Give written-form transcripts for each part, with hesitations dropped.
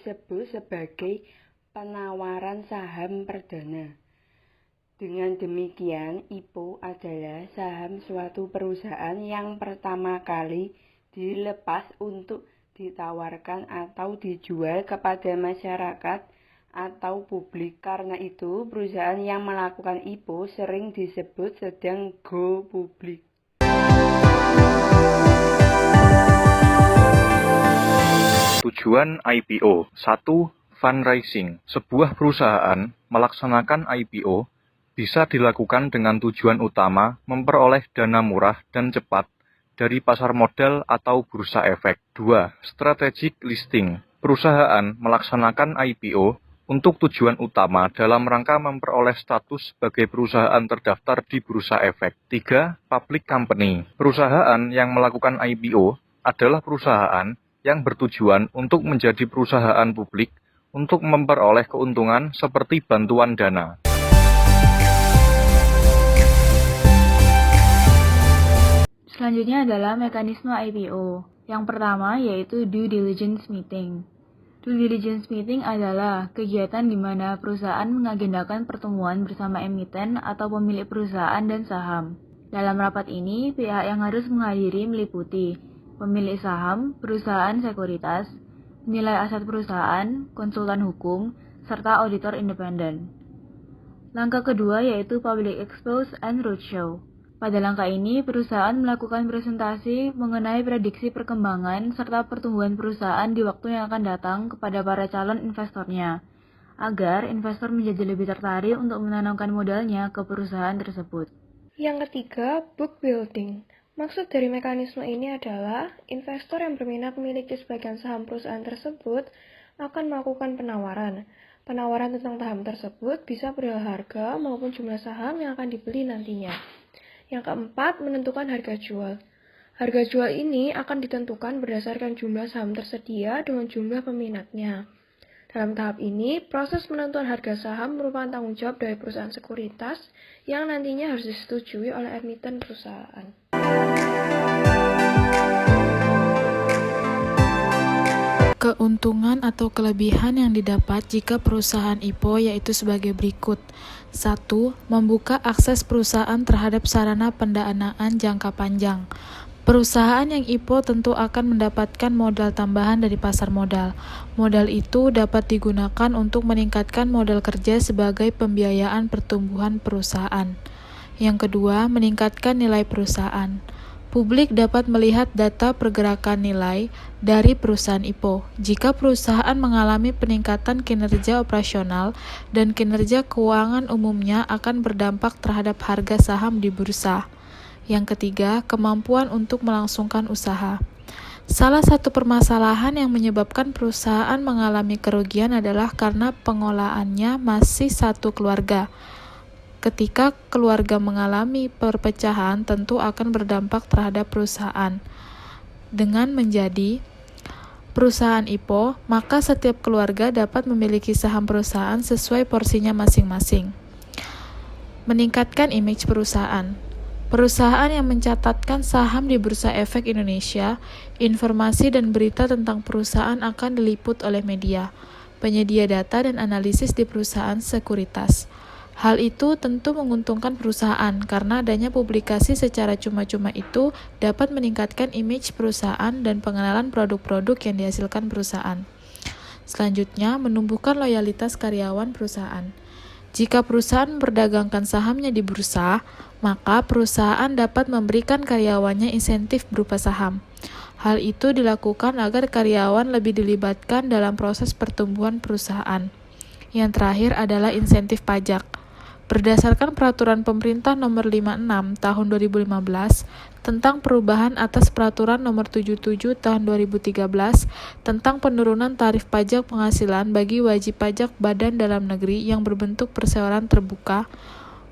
disebut sebagai penawaran saham perdana. Dengan demikian, IPO adalah saham suatu perusahaan yang pertama kali dilepas untuk ditawarkan atau dijual kepada masyarakat atau publik. Karena itu, perusahaan yang melakukan IPO sering disebut sedang go publik. Tujuan IPO. 1. Fundraising. Sebuah perusahaan melaksanakan IPO bisa dilakukan dengan tujuan utama memperoleh dana murah dan cepat dari pasar modal atau bursa efek. 2. Strategic listing. Perusahaan melaksanakan IPO untuk tujuan utama dalam rangka memperoleh status sebagai perusahaan terdaftar di bursa efek. 3. Public company. Perusahaan yang melakukan IPO adalah perusahaan yang bertujuan untuk menjadi perusahaan publik untuk memperoleh keuntungan seperti bantuan dana. Selanjutnya adalah mekanisme IPO. Yang pertama yaitu due diligence meeting. Due diligence meeting adalah kegiatan di mana perusahaan mengagendakan pertemuan bersama emiten atau pemilik perusahaan dan saham. Dalam rapat ini, pihak yang harus menghadiri meliputi pemilik saham, perusahaan sekuritas, penilai aset perusahaan, konsultan hukum, serta auditor independen. Langkah kedua yaitu public expose and roadshow. Pada langkah ini, perusahaan melakukan presentasi mengenai prediksi perkembangan serta pertumbuhan perusahaan di waktu yang akan datang kepada para calon investornya, agar investor menjadi lebih tertarik untuk menanamkan modalnya ke perusahaan tersebut. Yang ketiga, book building. Maksud dari mekanisme ini adalah investor yang berminat memiliki sebagian saham perusahaan tersebut akan melakukan penawaran. Penawaran tentang saham tersebut bisa perihal harga maupun jumlah saham yang akan dibeli nantinya. Yang keempat, menentukan harga jual. Harga jual ini akan ditentukan berdasarkan jumlah saham tersedia dengan jumlah peminatnya. Dalam tahap ini, proses menentuan harga saham merupakan tanggung jawab dari perusahaan sekuritas yang nantinya harus disetujui oleh emiten perusahaan. Keuntungan atau kelebihan yang didapat jika perusahaan IPO yaitu sebagai berikut. 1. Membuka akses perusahaan terhadap sarana pendanaan jangka panjang. Perusahaan yang IPO tentu akan mendapatkan modal tambahan dari pasar modal. Modal itu dapat digunakan untuk meningkatkan modal kerja sebagai pembiayaan pertumbuhan perusahaan. Yang kedua, meningkatkan nilai perusahaan. Publik dapat melihat data pergerakan nilai dari perusahaan IPO. Jika perusahaan mengalami peningkatan kinerja operasional dan kinerja keuangan umumnya akan berdampak terhadap harga saham di bursa. Yang ketiga, kemampuan untuk melangsungkan usaha. Salah satu permasalahan yang menyebabkan perusahaan mengalami kerugian adalah karena pengelolaannya masih satu keluarga. Ketika keluarga mengalami perpecahan, tentu akan berdampak terhadap perusahaan. Dengan menjadi perusahaan IPO, maka setiap keluarga dapat memiliki saham perusahaan sesuai porsinya masing-masing. Meningkatkan image perusahaan. Perusahaan yang mencatatkan saham di Bursa Efek Indonesia, informasi dan berita tentang perusahaan akan diliput oleh media, penyedia data dan analisis di perusahaan sekuritas. Hal itu tentu menguntungkan perusahaan karena adanya publikasi secara cuma-cuma itu dapat meningkatkan image perusahaan dan pengenalan produk-produk yang dihasilkan perusahaan. Selanjutnya, menumbuhkan loyalitas karyawan perusahaan. Jika perusahaan memperdagangkan sahamnya di bursa, maka perusahaan dapat memberikan karyawannya insentif berupa saham. Hal itu dilakukan agar karyawan lebih dilibatkan dalam proses pertumbuhan perusahaan. Yang terakhir adalah insentif pajak. Berdasarkan Peraturan Pemerintah Nomor 56 Tahun 2015 tentang perubahan atas Peraturan Nomor 77 Tahun 2013 tentang penurunan tarif pajak penghasilan bagi wajib pajak badan dalam negeri yang berbentuk perseroan terbuka,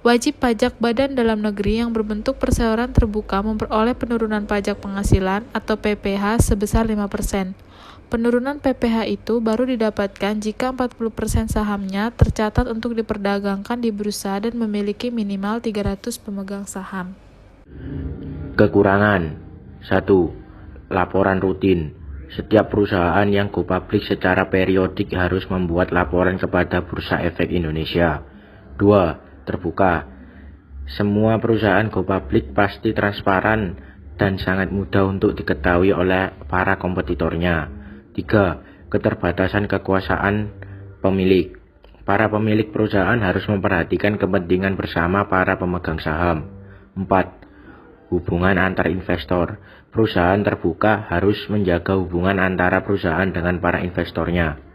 wajib pajak badan dalam negeri yang berbentuk perseroan terbuka memperoleh penurunan pajak penghasilan atau PPh sebesar 5%. Penurunan PPh itu baru didapatkan jika 40% sahamnya tercatat untuk diperdagangkan di bursa dan memiliki minimal 300 pemegang saham. Kekurangan. 1. Laporan rutin. Setiap perusahaan yang go public secara periodik harus membuat laporan kepada Bursa Efek Indonesia. 2. Terbuka. Semua perusahaan go public pasti transparan dan sangat mudah untuk diketahui oleh para kompetitornya. 3. Keterbatasan kekuasaan pemilik. Para pemilik perusahaan harus memperhatikan kepentingan bersama para pemegang saham. 4. Hubungan antar investor. Perusahaan terbuka harus menjaga hubungan antara perusahaan dengan para investornya.